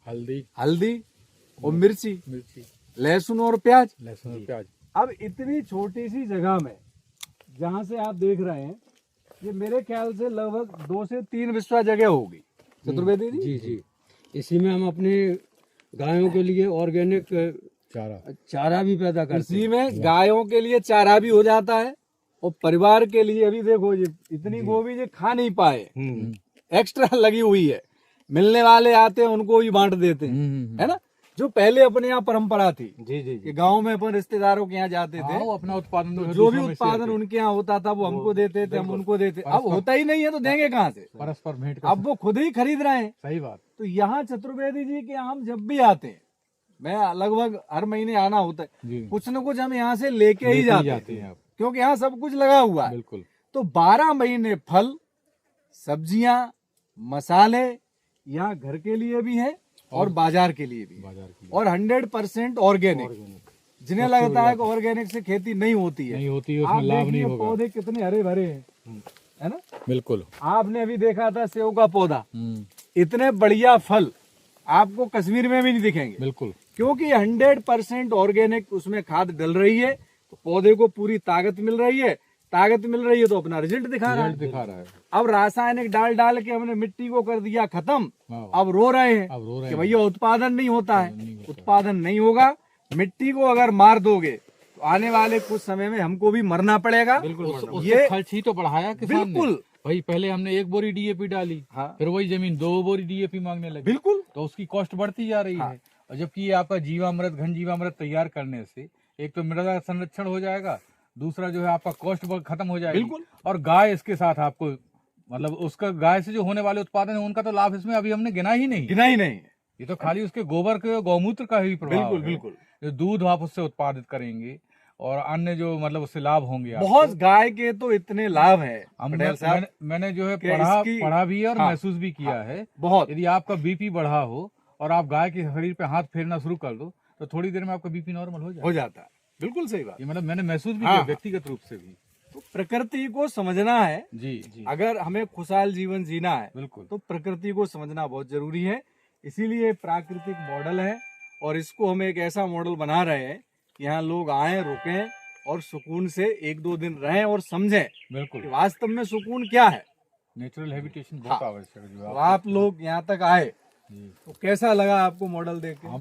हल्दी और मिर्ची, लहसुन और प्याज। अब इतनी छोटी सी जगह में जहाँ से आप देख रहे हैं, ये मेरे ख्याल से लगभग 2 से 3 बिस्वा जगह होगी चतुर्वेदी जी। जी जी, इसी में हम अपने गायों के लिए ऑर्गेनिक चारा भी पैदा करते इसी में गायों के लिए चारा भी हो जाता है और परिवार के लिए अभी देखो ये इतनी गोभी ये खा नहीं पाए, एक्स्ट्रा लगी हुई है, मिलने वाले आते हैं उनको भी बांट देते हैं, है ना। जो पहले अपने यहाँ परंपरा थी कि गांव में अपन रिश्तेदारों के यहाँ जाते थे, वो अपना उत्पादन तो जो भी उत्पादन उनके यहाँ होता था वो हमको देते थे, हम उनको देते। अब होता ही नहीं है तो देंगे कहाँ से, परस्पर भेंट अब वो खुद ही खरीद रहे हैं। सही बात। तो यहाँ चतुर्वेदी जी के हम जब भी आते हैं, मैं लगभग हर महीने आना होता है, कुछ न कुछ हम यहाँ से लेके ही जाते हैं, क्योंकि यहाँ सब कुछ लगा हुआ है। बिल्कुल। तो 12 महीने फल, सब्जियां, मसाले यहाँ घर के लिए भी है और बाजार के लिए भी है, और 100% ऑर्गेनिक। जिन्हें लगता है कि ऑर्गेनिक से खेती नहीं होती है, आप देखिए पौधे कितने हरे भरे हैं, है ना। बिल्कुल। आपने अभी देखा था सेव का पौधा, इतने बढ़िया फल आपको कश्मीर में भी नहीं दिखेंगे। बिल्कुल, क्योंकि 100% ऑर्गेनिक उसमें खाद डल रही है, तो पौधे को पूरी ताकत मिल रही है। ताकत मिल रही है तो अपना रिजल्ट दिखा रहा है। अब रासायनिक डाल डाल के हमने मिट्टी को कर दिया खत्म, अब रो रहे हैं कि भैया उत्पादन नहीं होता है। उत्पादन नहीं होगा, मिट्टी को अगर मार दोगे तो आने वाले कुछ समय में हमको भी मरना पड़ेगा। ये खर्च ही तो बढ़ाया किसान ने। बिल्कुल भाई, पहले हमने 1 बोरी डीएपी डाली, फिर वही जमीन 2 बोरी डीएपी मांगने लगी। बिल्कुल, तो उसकी कॉस्ट बढ़ती जा रही है। और जबकि ये आपका जीवामृत, घन जीवामृत तैयार करने से एक तो मृदा संरक्षण हो जाएगा, दूसरा जो है आपका कॉस्ट खत्म हो जाएगी। बिल्कुल। और गाय इसके साथ आपको, मतलब उसका गाय से जो होने वाले उत्पादन है उनका तो लाभ इसमें अभी हमने गिना ही नहीं। ये तो खाली उसके गोबर के गौमूत्र का ही प्रभाव है। बिल्कुल। जो दूध आप उससे उत्पादित करेंगे और अन्य जो मतलब उससे लाभ होंगे आपको। बहुत गाय के तो इतने लाभ है पटेल साहब, मैंने जो है कि पढ़ा भी है और महसूस भी किया है। बहुत। यदि आपका बीपी बढ़ा हो और आप गाय के शरीर पे हाथ फेरना शुरू कर दो तो थोड़ी देर में आपका बीपी नॉर्मल हो जाता है। बिल्कुल सही बात। ये मतलब मैंने महसूस भी किया व्यक्तिगत रूप से भी। तो प्रकृति को समझना है जी। अगर हमें खुशहाल जीवन जीना है, बिल्कुल, तो प्रकृति को समझना बहुत जरूरी है। इसीलिए प्राकृतिक मॉडल है और इसको हम एक ऐसा मॉडल बना रहे हैं कि यहाँ लोग आए, रुकें और सुकून से 1-2 दिन रहें और समझें बिल्कुल वास्तव में सुकून क्या है। नेचुरल हैबिटेशन बहुत आवश्यक है। तो आप लोग यहाँ तक आए, तो कैसा लगा आपको मॉडल देख के?